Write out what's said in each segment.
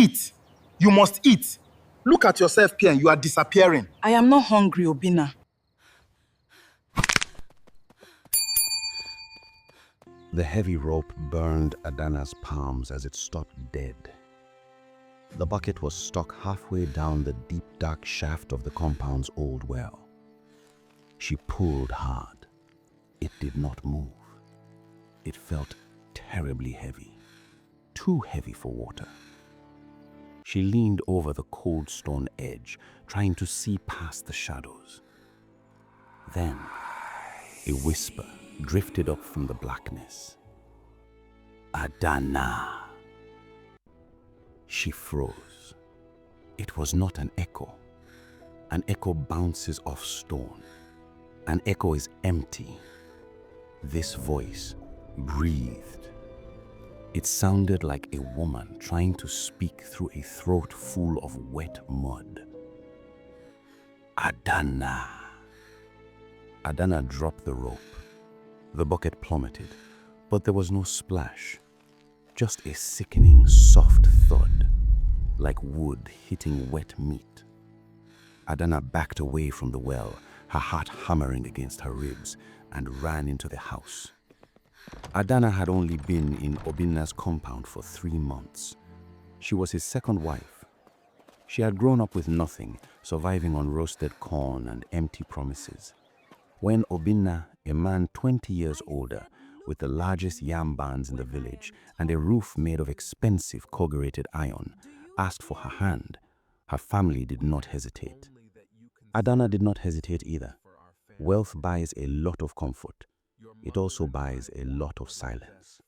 eat. You must eat. Look at yourself, Pian. You are disappearing. I am not hungry, Obina. The heavy rope burned Adana's palms as it stopped dead. The bucket was stuck halfway down the deep, dark shaft of the compound's old well. She pulled hard. It did not move. It felt terribly heavy, too heavy for water. She leaned over the cold stone edge, trying to see past the shadows. Then, a whisper drifted up from the blackness. Adana. She froze. It was not an echo. An echo bounces off stone. An echo is empty. This voice breathed. It sounded like a woman trying to speak through a throat full of wet mud. Adana. Adana dropped the rope. The bucket plummeted, but there was no splash. Just a sickening, soft thud, like wood hitting wet meat. Adana backed away from the well, her heart hammering against her ribs, and ran into the house. Adana had only been in Obina's compound for 3 months. She was his second wife. She had grown up with nothing, surviving on roasted corn and empty promises. When Obina, a man 20 years older, with the largest yam barns in the village and a roof made of expensive corrugated iron, asked for her hand, her family did not hesitate. Adana did not hesitate either. Wealth buys a lot of comfort. It also buys a lot of silence.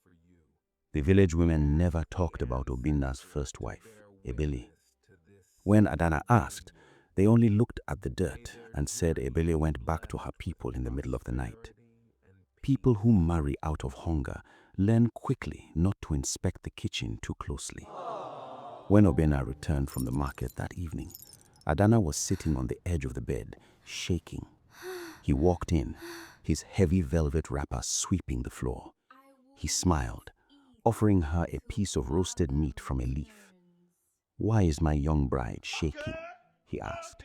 The village women never talked about Obina's first wife, Ebele. When Adana asked, they only looked at the dirt and said Ebele went back to her people in the middle of the night. People who marry out of hunger learn quickly not to inspect the kitchen too closely. When Obina returned from the market that evening, Adana was sitting on the edge of the bed, shaking. He walked in, his heavy velvet wrapper sweeping the floor. He smiled, offering her a piece of roasted meat from a leaf. "Why is my young bride shaking?" he asked.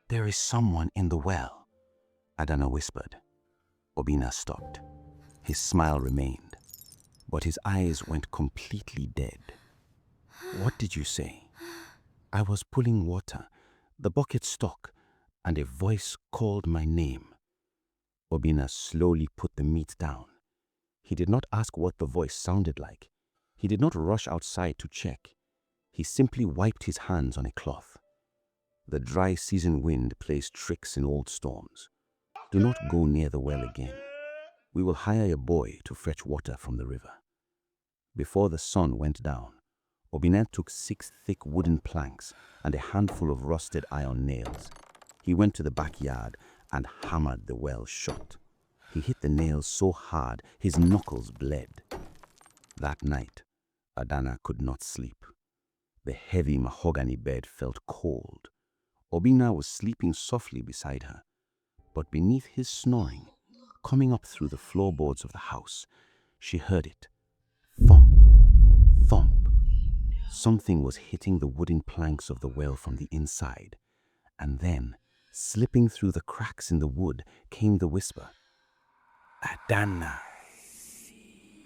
"There is someone in the well," Adana whispered. Obina stopped. His smile remained, but his eyes went completely dead. "What did you say?" "I was pulling water. The bucket stuck, and a voice called my name." Obina slowly put the meat down. He did not ask what the voice sounded like. He did not rush outside to check. He simply wiped his hands on a cloth. The dry season wind plays tricks in old storms. Do not go near the well again. We will hire a boy to fetch water from the river. Before the sun went down, Obina took 6 thick wooden planks and a handful of rusted iron nails. He went to the backyard and hammered the well shut. He hit the nails so hard his knuckles bled. That night, Adana could not sleep. The heavy mahogany bed felt cold. Obina was sleeping softly beside her, but beneath his snoring, coming up through the floorboards of the house, she heard it. Thump, thump. Something was hitting the wooden planks of the well from the inside, and then, slipping through the cracks in the wood, came the whisper. "Adana,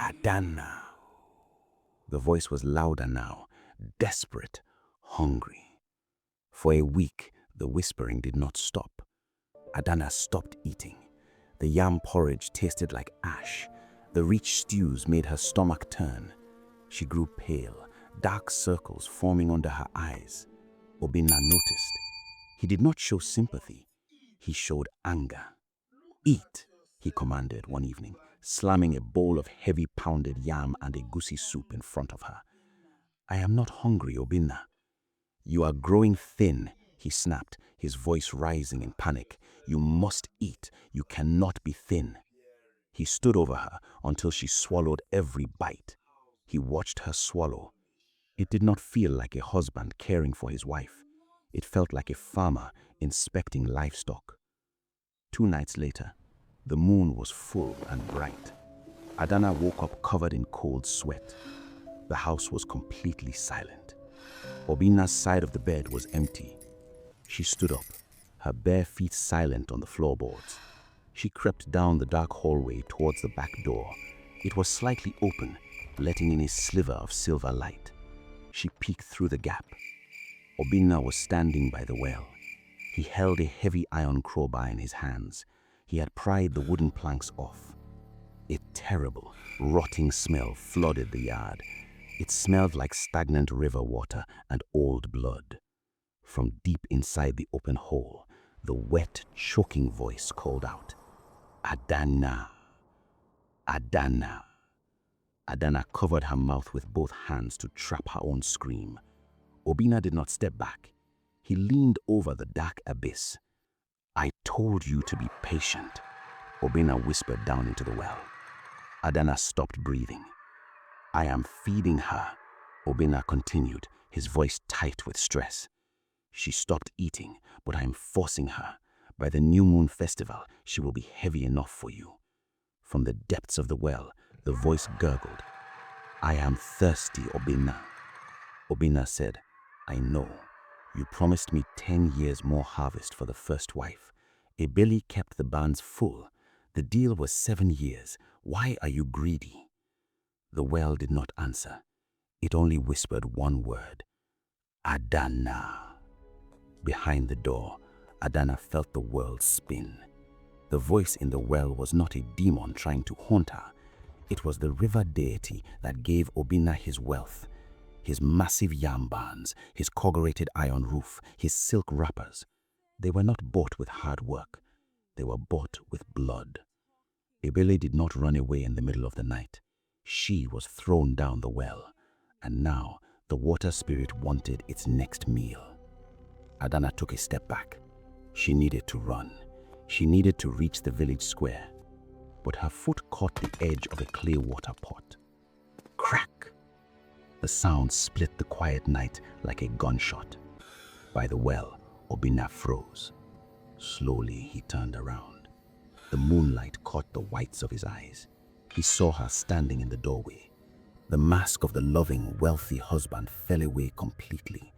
Adana." The voice was louder now, desperate, hungry. For a week, the whispering did not stop. Adana stopped eating. The yam porridge tasted like ash. The rich stews made her stomach turn. She grew pale, dark circles forming under her eyes. Obina noticed. He did not show sympathy. He showed anger. "Eat," he commanded one evening, slamming a bowl of heavy pounded yam and egusi soup in front of her. "I am not hungry, Obina." "You are growing thin," he snapped, his voice rising in panic. "You must eat. You cannot be thin." He stood over her until she swallowed every bite. He watched her swallow. It did not feel like a husband caring for his wife. It felt like a farmer inspecting livestock. 2 nights later, the moon was full and bright. Adana woke up covered in cold sweat. The house was completely silent. Obina's side of the bed was empty. She stood up, her bare feet silent on the floorboards. She crept down the dark hallway towards the back door. It was slightly open, letting in a sliver of silver light. She peeked through the gap. Obina was standing by the well. He held a heavy iron crowbar in his hands. He had pried the wooden planks off. A terrible, rotting smell flooded the yard. It smelled like stagnant river water and old blood. From deep inside the open hole, the wet, choking voice called out, "Adana! Adana!" Adana covered her mouth with both hands to trap her own scream. Obina did not step back. He leaned over the dark abyss. "I told you to be patient," Obina whispered down into the well. Adana stopped breathing. "I am feeding her," Obina continued, his voice tight with stress. "She stopped eating, but I am forcing her. By the new moon festival, she will be heavy enough for you." From the depths of the well, the voice gurgled, "I am thirsty, Obina." Obina said, "I know. You promised me 10 years more harvest for the first wife. Ebeli kept the barns full. The deal was 7 years. Why are you greedy?" The well did not answer. It only whispered one word, "Adana." Behind the door, Adana felt the world spin. The voice in the well was not a demon trying to haunt her. It was the river deity that gave Obina his wealth. His massive yam barns, his corrugated iron roof, his silk wrappers. They were not bought with hard work. They were bought with blood. Ebele did not run away in the middle of the night. She was thrown down the well, and now the water spirit wanted its next meal. Adana took a step back. She needed to run. She needed to reach the village square. But her foot caught the edge of a clear water pot. Crack! The sound split the quiet night like a gunshot. By the well, Obina froze. Slowly, he turned around. The moonlight caught the whites of his eyes. He saw her standing in the doorway. The mask of the loving, wealthy husband fell away completely.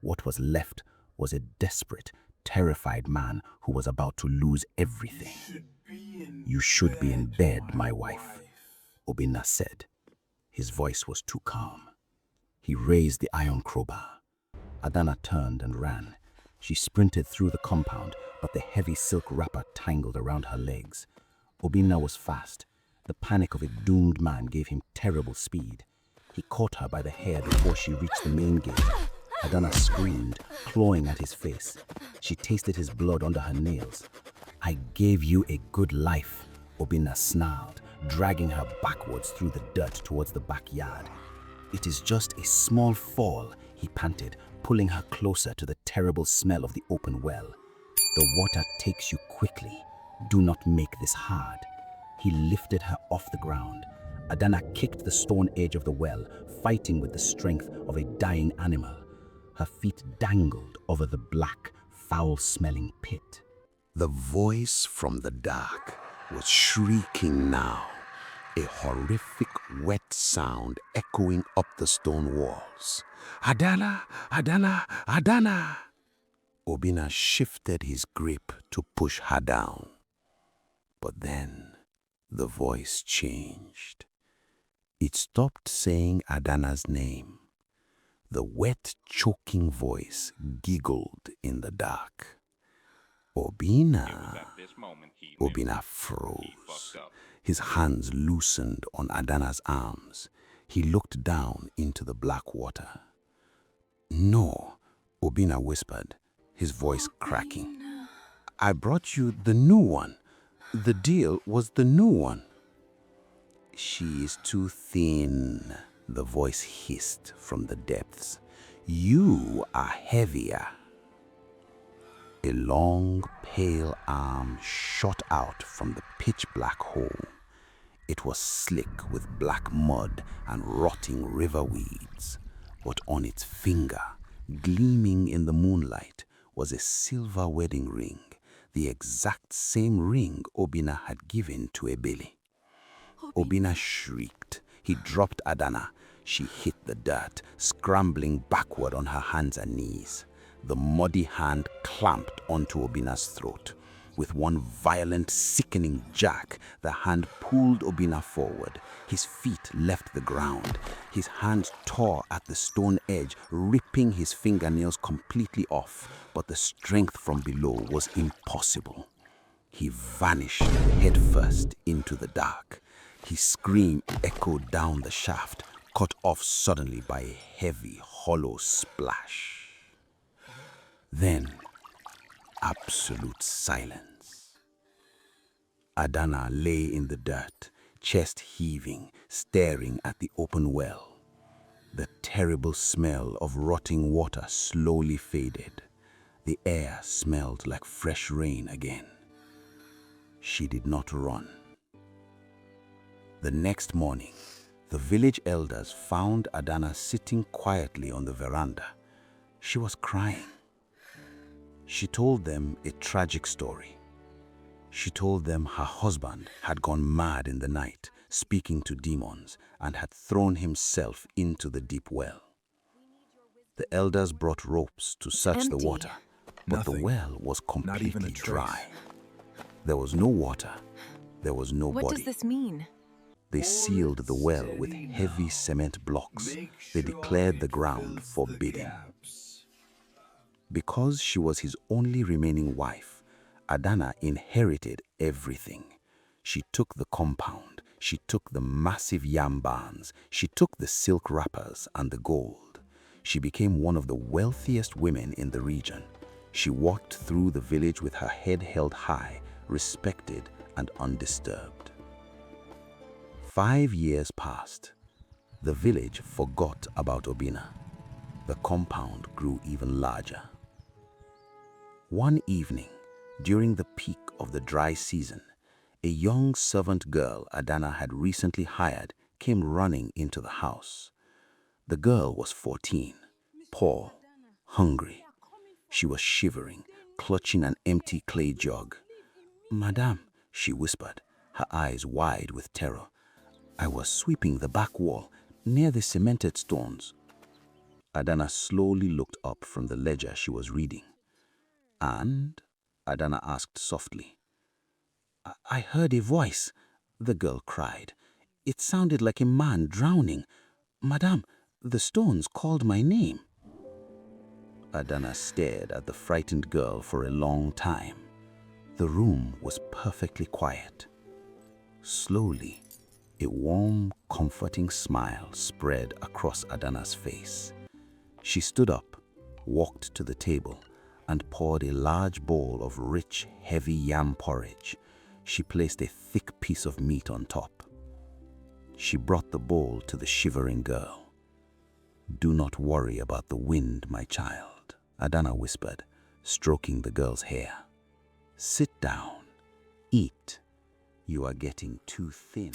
What was left was a desperate, terrified man who was about to lose everything. "You should be in bed, my wife," Obina said. His voice was too calm. He raised the iron crowbar. Adana turned and ran. She sprinted through the compound, but the heavy silk wrapper tangled around her legs. Obina was fast. The panic of a doomed man gave him terrible speed. He caught her by the hair before she reached the main gate. Adana screamed, clawing at his face. She tasted his blood under her nails. "I gave you a good life," Obina snarled, dragging her backwards through the dirt towards the backyard. "It is just a small fall," he panted, pulling her closer to the terrible smell of the open well. "The water takes you quickly. Do not make this hard." He lifted her off the ground. Adana kicked the stone edge of the well, fighting with the strength of a dying animal. Her feet dangled over the black, foul-smelling pit. The voice from the dark was shrieking now, a horrific wet sound echoing up the stone walls. "Adana! Adana! Adana!" Obina shifted his grip to push her down. But then the voice changed. It stopped saying Adana's name. The wet, choking voice giggled in the dark. "Obina." Obina froze. His hands loosened on Adana's arms. He looked down into the black water. "No," Obina whispered, his voice cracking. "I brought you the new one. The deal was the new one." "She is too thin," the voice hissed from the depths. "You are heavier." A long, pale arm shot out from the pitch-black hole. It was slick with black mud and rotting river weeds. But on its finger, gleaming in the moonlight, was a silver wedding ring, the exact same ring Obina had given to Ebele. Obina shrieked. He dropped Adana. She hit the dirt, scrambling backward on her hands and knees. The muddy hand clamped onto Obina's throat. With one violent, sickening jerk, the hand pulled Obina forward. His feet left the ground. His hands tore at the stone edge, ripping his fingernails completely off, but the strength from below was impossible. He vanished headfirst into the dark. His scream echoed down the shaft, cut off suddenly by a heavy, hollow splash. Then, absolute silence. Adana lay in the dirt, chest heaving, staring at the open well. The terrible smell of rotting water slowly faded. The air smelled like fresh rain again. She did not run. The next morning, the village elders found Adana sitting quietly on the veranda. She was crying. She told them a tragic story. She told them her husband had gone mad in the night, speaking to demons, and had thrown himself into the deep well. The elders brought ropes to search the water, but the well was completely dry. There was no water. There was no body. What does this mean? They sealed the well with heavy cement blocks. They declared the ground forbidden. Because she was his only remaining wife, Adana inherited everything. She took the compound. She took the massive yam barns. She took the silk wrappers and the gold. She became one of the wealthiest women in the region. She walked through the village with her head held high, respected and undisturbed. 5 years passed. The village forgot about Obina. The compound grew even larger. One evening, during the peak of the dry season, a young servant girl Adana had recently hired came running into the house. The girl was 14, poor, hungry. She was shivering, clutching an empty clay jug. "Madame," she whispered, her eyes wide with terror, "I was sweeping the back wall near the cemented stones." Adana slowly looked up from the ledger she was reading. "And?" Adana asked softly. I heard a voice," the girl cried. "It sounded like a man drowning. Madame, the stones called my name." Adana stared at the frightened girl for a long time. The room was perfectly quiet. Slowly, a warm, comforting smile spread across Adana's face. She stood up, walked to the table, and poured a large bowl of rich, heavy yam porridge. She placed a thick piece of meat on top. She brought the bowl to the shivering girl. "Do not worry about the wind, my child," Adana whispered, stroking the girl's hair. "Sit down. Eat. You are getting too thin."